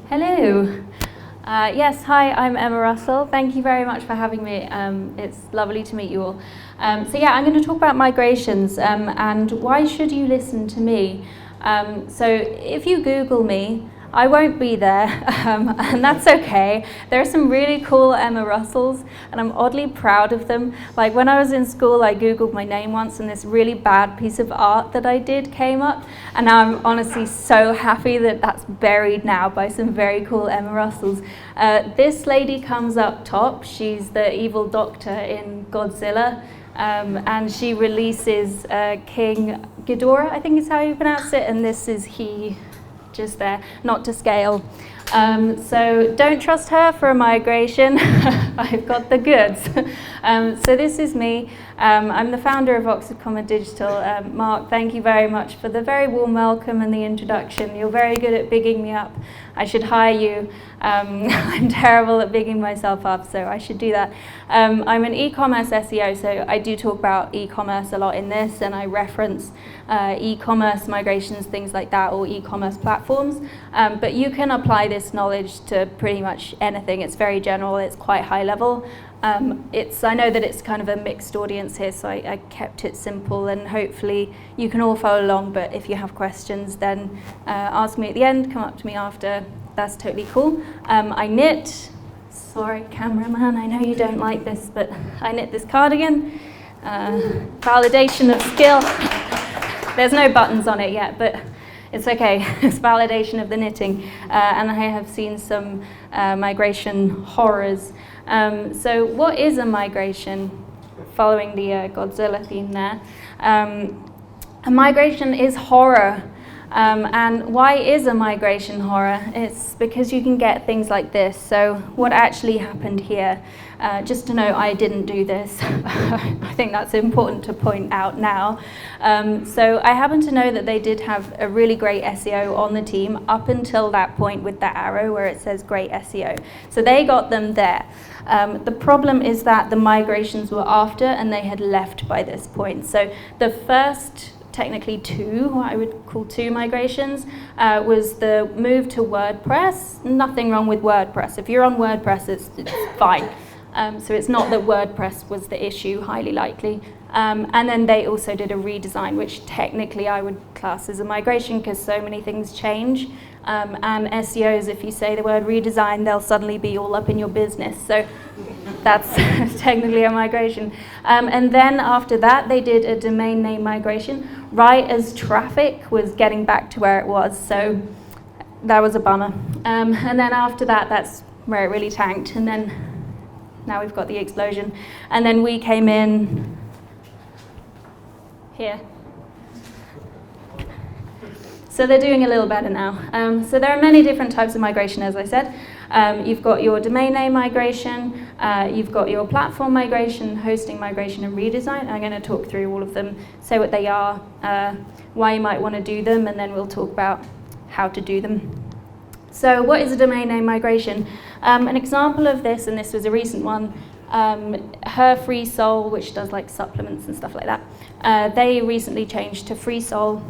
Hello. Yes, hi, I'm Emma Russell. Thank you very much for having me. It's lovely to meet you all. I'm going to talk about migrations and why should you listen to me? So if you Google me, I won't be there, and that's okay. There are some really cool Emma Russells, and I'm oddly proud of them. Like when I was in school, I Googled my name once, and this really bad piece of art that I did came up, and now I'm honestly so happy that that's buried now by some very cool Emma Russells. This lady comes up top. She's the evil doctor in Godzilla, and she releases King Ghidorah, I think is how you pronounce it, and this is he. Just there, not to scale. So don't trust her for a migration. I've got the goods. So this is me. I'm the founder of Oxford Common Digital. Mark, thank you very much for the very warm welcome and the introduction. You're very good at bigging me up. I should hire you. I'm terrible at bigging myself up, so I should do that. I'm an e-commerce SEO, so I do talk about e-commerce a lot in this, and I reference e-commerce migrations, things like that, or e-commerce platforms. But you can apply this knowledge to pretty much anything. It's very general, it's quite high level. I know that it's kind of a mixed audience here, so I kept it simple, and hopefully you can all follow along, but if you have questions, then ask me at the end, come up to me after. That's totally cool. I knit. Sorry, cameraman, I know you don't like this, but I knit this cardigan. Validation of skill. There's no buttons on it yet, but it's okay. It's validation of the knitting. And I have seen some migration horrors. So what is a migration? Following the Godzilla theme there. A migration is horror. And why is a migration horror? It's because you can get things like this. So what actually happened here? Just to know, I didn't do this. I think that's important to point out now. So I happen to know that they did have a really great SEO on the team up until that point with that arrow where it says great SEO. So they got them there. The problem is that the migrations were after and they had left by this point. So the first technically what I would call two migrations, was the move to WordPress. Nothing wrong with WordPress. If you're on WordPress, it's fine. So it's not that WordPress was the issue, highly likely. And then they also did a redesign, which technically I would class as a migration because so many things change. And SEOs, if you say the word redesign, they'll suddenly be all up in your business. So that's technically a migration. And then after that, they did a domain name migration, right as traffic was getting back to where it was. So that was a bummer. And then after that, that's where it really tanked. And then now we've got the explosion. And then we came in here. So they're doing a little better now. So there are many different types of migration, as I said. You've got your domain name migration, you've got your platform migration, hosting migration, and redesign. I'm going to talk through all of them, say what they are, why you might want to do them, and then we'll talk about how to do them. So what is a domain name migration? An example of this, and this was a recent one, Her Free Soul, which does like supplements and stuff like that, they recently changed to Free Soul.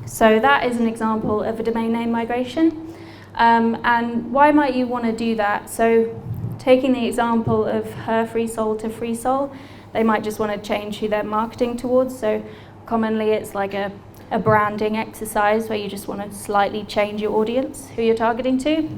So that is an example of a domain name migration. And why might you want to do that? So taking the example of Her Free Soul to Free Soul, they might just want to change who they're marketing towards. So commonly it's like a branding exercise where you just want to slightly change your audience, who you're targeting to.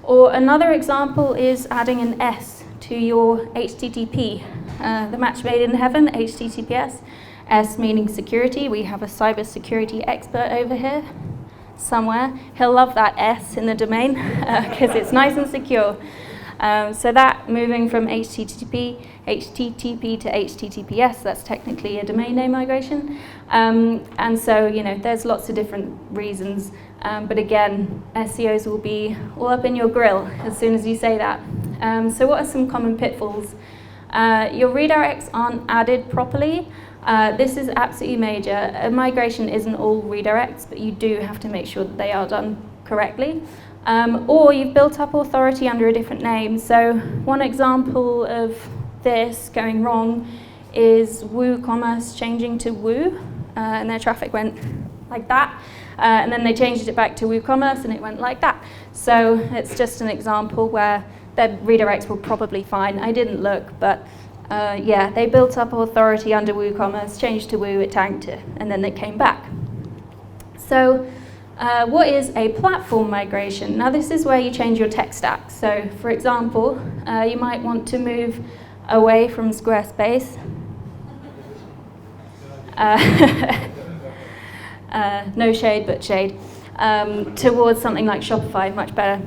Or another example is adding an S to your HTTP. The match made in heaven, HTTPS. S meaning security. We have a cybersecurity expert over here somewhere. He'll love that S in the domain because it's nice and secure. So that moving from HTTP to HTTPS, that's technically a domain name migration. And so, there's lots of different reasons. But again, SEOs will be all up in your grill as soon as you say that. So what are some common pitfalls? Your redirects aren't added properly. This is absolutely major. A migration isn't all redirects, but you do have to make sure that they are done correctly. Or you've built up authority under a different name. So one example of this going wrong is WooCommerce changing to Woo, and their traffic went like that. And then they changed it back to WooCommerce, and it went like that. So it's just an example where their redirects were probably fine. I didn't look, but yeah, they built up authority under WooCommerce, changed to Woo, it tanked it, and then they came back. So what is a platform migration? Now this is where you change your tech stack. So for example, you might want to move away from Squarespace. No shade, but shade. Towards something like Shopify, much better.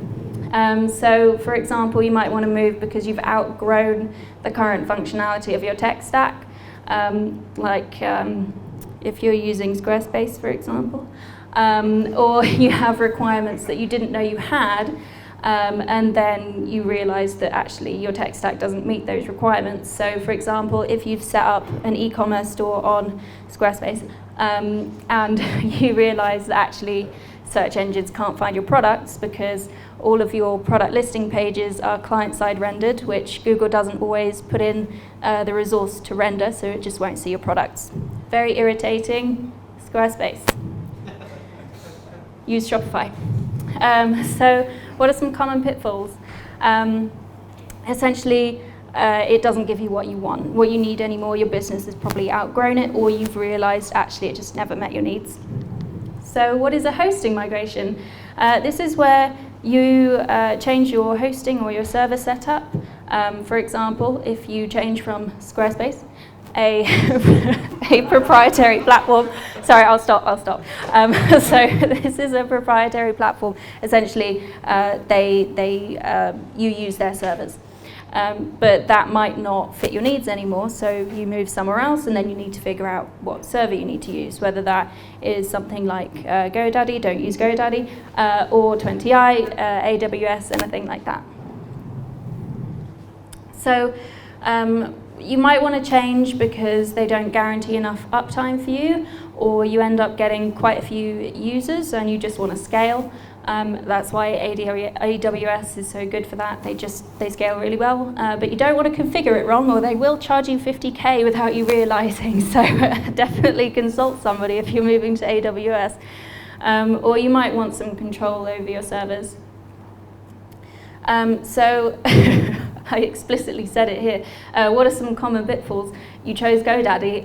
So for example, you might want to move because you've outgrown the current functionality of your tech stack. If you're using Squarespace, for example. Or you have requirements that you didn't know you had, and then you realize that actually your tech stack doesn't meet those requirements. So for example, if you've set up an e-commerce store on Squarespace, and you realize that actually search engines can't find your products because all of your product listing pages are client-side rendered, which Google doesn't always put in the resource to render, so it just won't see your products. Very irritating. Squarespace. Use Shopify. So what are some common pitfalls? Essentially, it doesn't give you what you want, what you need anymore. Your business has probably outgrown it, or you've realized actually it just never met your needs. So what is a hosting migration? This is where you change your hosting or your server setup. For example, if you change from Squarespace, a proprietary platform. Sorry, I'll stop. So this is a proprietary platform. Essentially, you use their servers. But that might not fit your needs anymore, so you move somewhere else, and then you need to figure out what server you need to use, whether that is something like GoDaddy, don't use GoDaddy, or 20i, AWS, anything like that. So you might want to change because they don't guarantee enough uptime for you, or you end up getting quite a few users and you just want to scale. That's why AWS is so good for that. They scale really well, but you don't want to configure it wrong, or they will charge you 50K without you realizing. So definitely consult somebody if you're moving to AWS. Or you might want some control over your servers. So I explicitly said it here. What are some common pitfalls? You chose GoDaddy.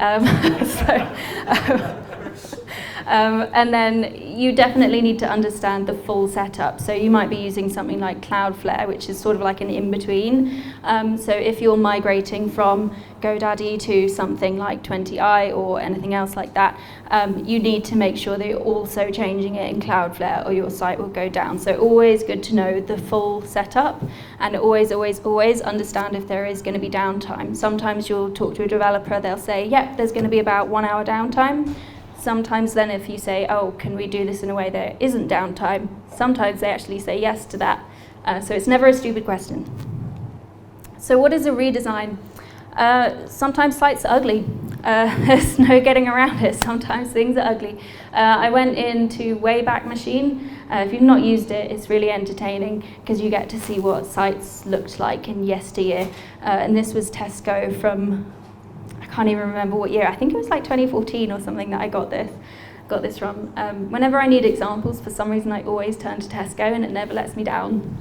And then you definitely need to understand the full setup. So you might be using something like Cloudflare, which is sort of like an in-between. So if you're migrating from GoDaddy to something like 20i or anything else like that, you need to make sure that you're also changing it in Cloudflare, or your site will go down. So always good to know the full setup, and always understand if there is going to be downtime. Sometimes you'll talk to a developer, they'll say, yep, there's going to be about 1 hour downtime. Sometimes then if you say, oh, can we do this in a way that isn't downtime, sometimes they actually say yes to that. So it's never a stupid question. So what is a redesign? Sometimes sites are ugly. There's no getting around it. Sometimes things are ugly. I went into Wayback Machine. If you've not used it, it's really entertaining because you get to see what sites looked like in yesteryear. And this was Tesco from, I can't even remember what year. I think it was like 2014 or something that I got this from. Whenever I need examples, for some reason I always turn to Tesco, and it never lets me down.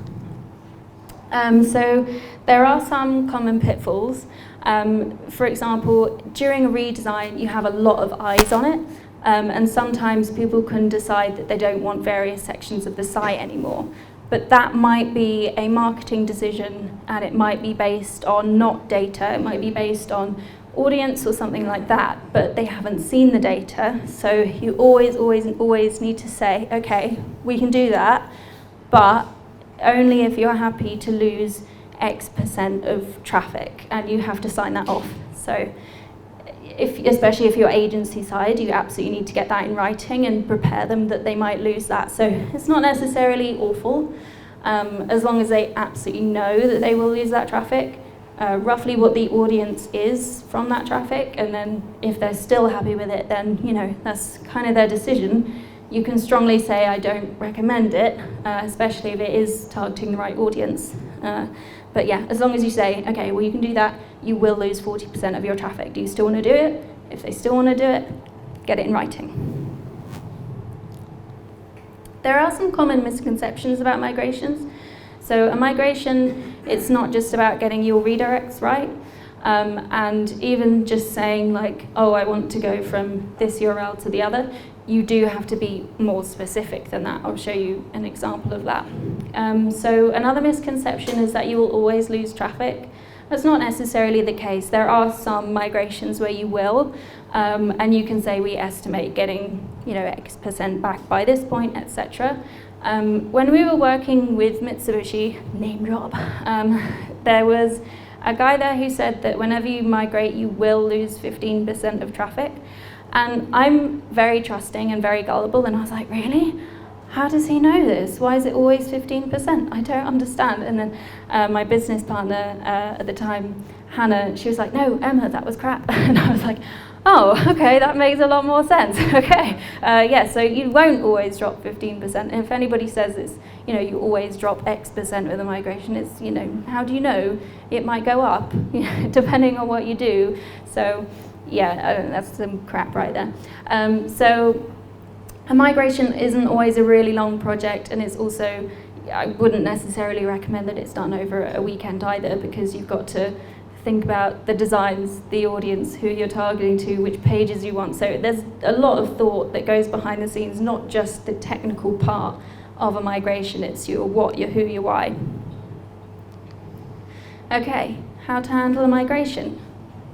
So there are some common pitfalls. For example, during a redesign, you have a lot of eyes on it, and sometimes people can decide that they don't want various sections of the site anymore. But that might be a marketing decision, and it might be based on not data, it might be based on audience or something like that, but they haven't seen the data. So you always need to say, okay, we can do that, but only if you're happy to lose X% of traffic, and you have to sign that off. So especially if you're agency side, you absolutely need to get that in writing and prepare them that they might lose that. So it's not necessarily awful, as long as they absolutely know that they will lose that traffic, roughly what the audience is from that traffic, and then if they're still happy with it, then that's kind of their decision. You can strongly say I don't recommend it, especially if it is targeting the right audience. But yeah, as long as you say, okay, well you can do that, you will lose 40% of your traffic. Do you still want to do it? If they still want to do it, get it in writing. There are some common misconceptions about migrations. So a migration, it's not just about getting your redirects right, and even just saying like, oh, I want to go from this URL to the other, you do have to be more specific than that. I'll show you an example of that. So another misconception is that you will always lose traffic. That's not necessarily the case. There are some migrations where you will, and you can say we estimate getting X% back by this point, etc. When we were working with Mitsubishi, name drop, there was a guy there who said that whenever you migrate, you will lose 15% of traffic. And I'm very trusting and very gullible, and I was like, really? How does he know this? Why is it always 15%? I don't understand. And then my business partner at the time, Hannah, she was like, no, Emma, that was crap. And I was like, oh, okay, that makes a lot more sense. Okay, yeah, so you won't always drop 15%. And if anybody says it's, you always drop X% with a migration, it's, how do you know? It might go up, depending on what you do. So, yeah, that's some crap right there. So a migration isn't always a really long project, and it's also, I wouldn't necessarily recommend that it's done over a weekend either, because you've got to think about the designs, the audience, who you're targeting to, which pages you want. So there's a lot of thought that goes behind the scenes, not just the technical part of a migration, it's your what, your who, your why. Okay, how to handle a migration.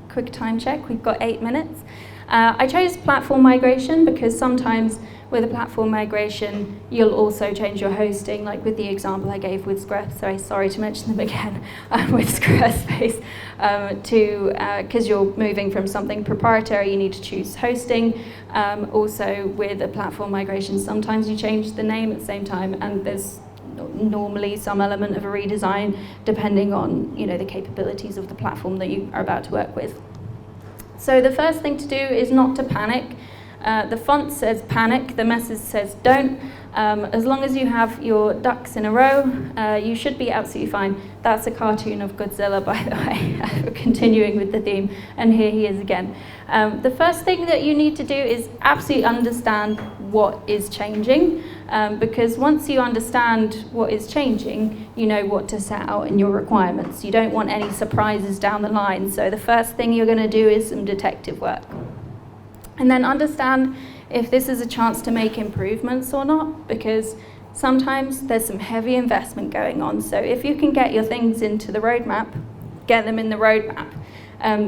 Quick time check, we've got 8 minutes. I chose platform migration because sometimes with a platform migration, you'll also change your hosting, like with the example I gave with Squarespace, sorry to mention them again, with Squarespace, because you're moving from something proprietary, you need to choose hosting. Also with a platform migration, sometimes you change the name at the same time, and there's normally some element of a redesign depending on the capabilities of the platform that you are about to work with. So the first thing to do is not to panic. The font says panic, the message says don't. As long as you have your ducks in a row, you should be absolutely fine. That's a cartoon of Godzilla, by the way, continuing with the theme, and here he is again. The first thing that you need to do is absolutely understand what is changing, because once you understand what is changing, you know what to set out in your requirements. You don't want any surprises down the line, so the first thing you're going to do is some detective work. And then understand if this is a chance to make improvements or not, because sometimes there's some heavy investment going on. So if you can get your things into the roadmap, get them in the roadmap.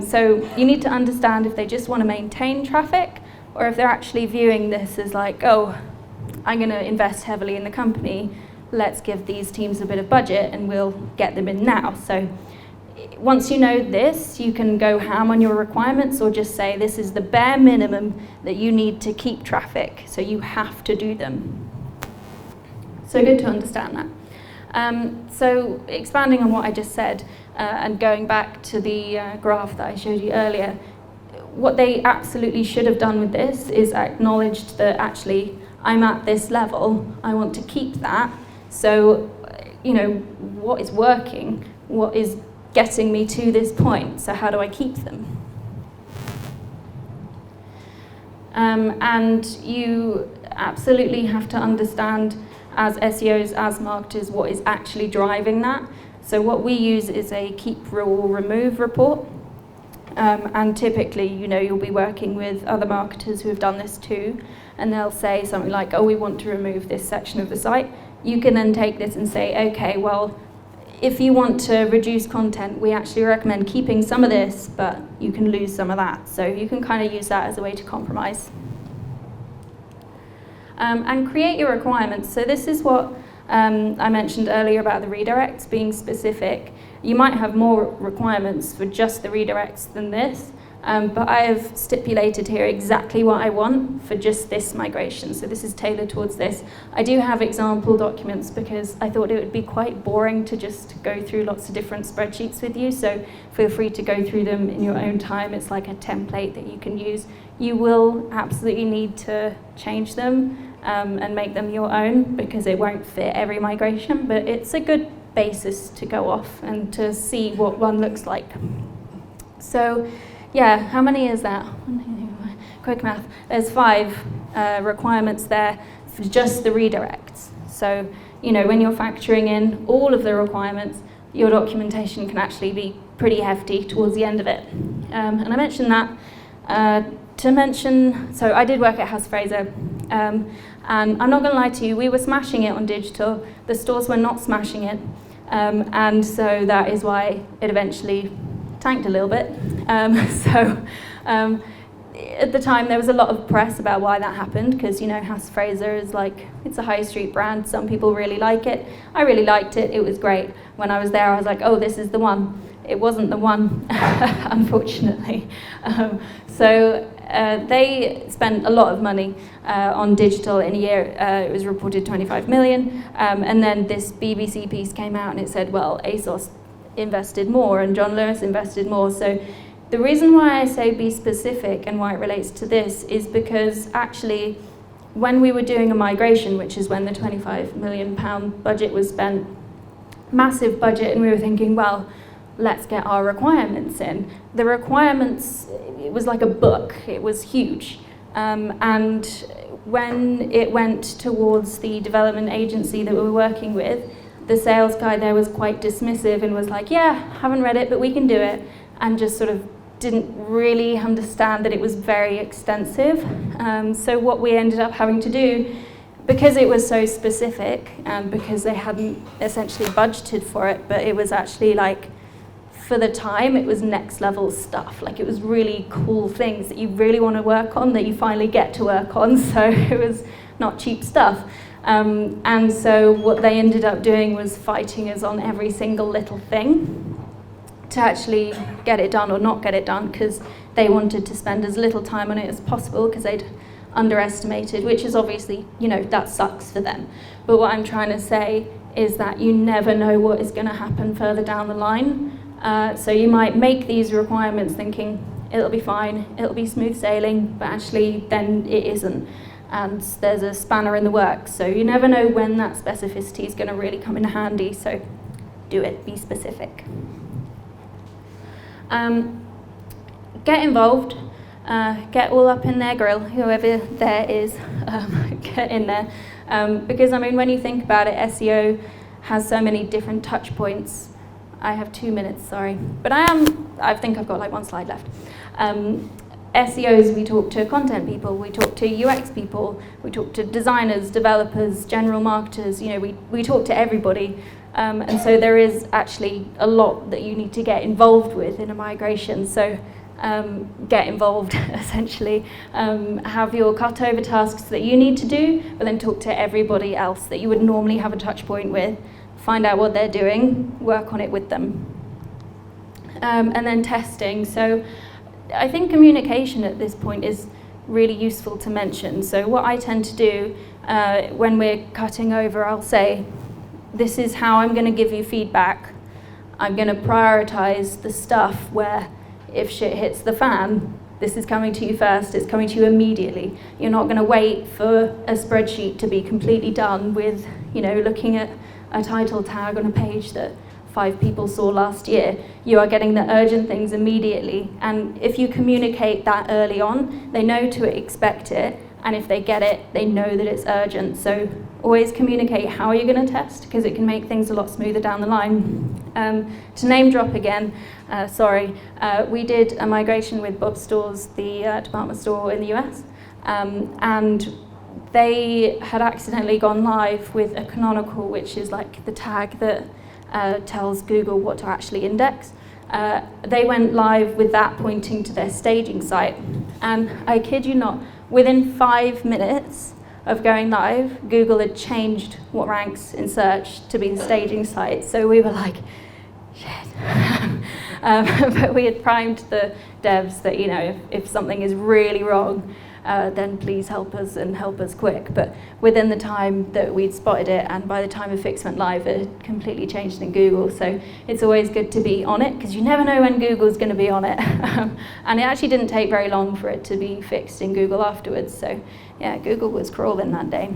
So you need to understand if they just want to maintain traffic, or if they're actually viewing this as like, oh, I'm going to invest heavily in the company, let's give these teams a bit of budget and we'll get them in now. So once you know this, you can go ham on your requirements, or just say this is the bare minimum that you need to keep traffic, so you have to do them. So good to understand that. So expanding on what I just said, and going back to the graph that I showed you earlier, what they absolutely should have done with this is acknowledged that actually I'm at this level, I want to keep that, so what is working, what is getting me to this point, so how do I keep them? And you absolutely have to understand as SEOs, as marketers, what is actually driving that. So what we use is a keep or remove report. And typically, you'll be working with other marketers who have done this too, and they'll say something like, oh, we want to remove this section of the site. You can then take this and say, okay, well, if you want to reduce content, we actually recommend keeping some of this, but you can lose some of that. So you can kind of use that as a way to compromise. And create your requirements. So this is what I mentioned earlier about the redirects being specific. You might have more requirements for just the redirects than this, but I have stipulated here exactly what I want for just this migration. So this is tailored towards this. I do have example documents because I thought it would be quite boring to just go through lots of different spreadsheets with you, so feel free to go through them in your own time. It's like a template that you can use. You will absolutely need to change them and make them your own, because it won't fit every migration, but it's a good basis to go off and to see what one looks like. So yeah, how many is that? Quick math. There's 5 requirements there. for just the redirects. So, when you're factoring in all of the requirements, your documentation can actually be pretty hefty towards the end of it. And I mentioned that so I did work at House Fraser, and I'm not going to lie to you, we were smashing it on digital, the stores were not smashing it, and so that is why it eventually tanked a little bit. At the time there was a lot of press about why that happened, because House Fraser is it's a high street brand, some people really like it. I really liked it, it was great. When I was there I was like, oh, this is the one. It wasn't the one, unfortunately. They spent a lot of money on digital in a year. It was reported 25 million, and then this BBC piece came out and it said, well, ASOS invested more and John Lewis invested more. So the reason why I say be specific and why it relates to this is because actually when we were doing a migration, which is when the £25 million budget was spent, massive budget, and we were thinking, well, let's get our requirements in. The requirements, it was like a book, it was huge. And when it went towards the development agency that we were working with, the sales guy there was quite dismissive and was like, yeah, haven't read it, but we can do it. And just sort of didn't really understand that it was very extensive. So what we ended up having to do, because it was so specific and because they hadn't essentially budgeted for it, but it was actually for the time, it was next level stuff. It was really cool things that you really want to work on that you finally get to work on. So it was not cheap stuff. And so what they ended up doing was fighting us on every single little thing to actually get it done or not get it done, because they wanted to spend as little time on it as possible because they'd underestimated, which is obviously, that sucks for them. But what I'm trying to say is that you never know what is going to happen further down the line. So you might make these requirements thinking it'll be fine, it'll be smooth sailing, but actually then it isn't. And there's a spanner in the works. So you never know when that specificity is going to really come in handy. So do it, be specific. Get involved, get all up in their grill, whoever there is, get in there. Because when you think about it, SEO has so many different touch points. I have 2 minutes, sorry. But I think I've got 1 slide left. SEOs, we talk to content people, we talk to UX people, we talk to designers, developers, general marketers, we talk to everybody. And so there is actually a lot that you need to get involved with in a migration. So get involved, essentially. Have your cutover tasks that you need to do, but then talk to everybody else that you would normally have a touch point with. Find out what they're doing, work on it with them. And then testing. So I think communication at this point is really useful to mention. So what I tend to do when we're cutting over, I'll say, this is how I'm going to give you feedback. I'm going to prioritize the stuff where if shit hits the fan, this is coming to you first, it's coming to you immediately. You're not going to wait for a spreadsheet to be completely done with, looking at a title tag on a page that 5 people saw last year. You are getting the urgent things immediately. And if you communicate that early on, they know to expect it. And if they get it, they know that it's urgent. So always communicate how you're going to test, because it can make things a lot smoother down the line. To name drop again, we did a migration with Bob's Stores, the department store in the US. And they had accidentally gone live with a canonical, which is the tag that tells Google what to actually index. They went live with that pointing to their staging site. And I kid you not, within 5 minutes of going live, Google had changed what ranks in search to be the staging site. So we were like, shit. But we had primed the devs that, if something is really wrong, then please help us and help us quick. But within the time that we'd spotted it, and by the time a fix went live, it had completely changed in Google. So it's always good to be on it, because you never know when Google's going to be on it. And it actually didn't take very long for it to be fixed in Google afterwards. So yeah, Google was crawling that day.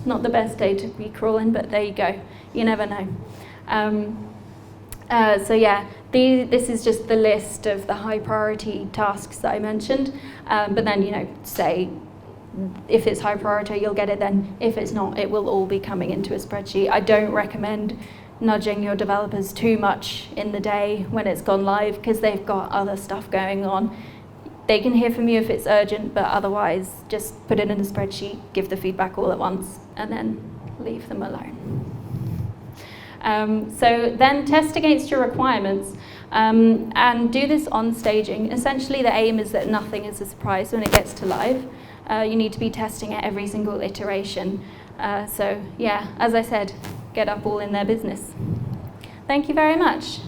Not the best day to be crawling, but there you go. You never know. This is just the list of the high priority tasks that I mentioned, but then, say if it's high priority, you'll get it then. If it's not, it will all be coming into a spreadsheet. I don't recommend nudging your developers too much in the day when it's gone live, because they've got other stuff going on. They can hear from you if it's urgent, but otherwise just put it in a spreadsheet, give the feedback all at once, and then leave them alone. So then test against your requirements, and do this on staging. Essentially the aim is that nothing is a surprise when it gets to live. You need to be testing at every single iteration. So yeah, as I said, get up all in their business. Thank you very much.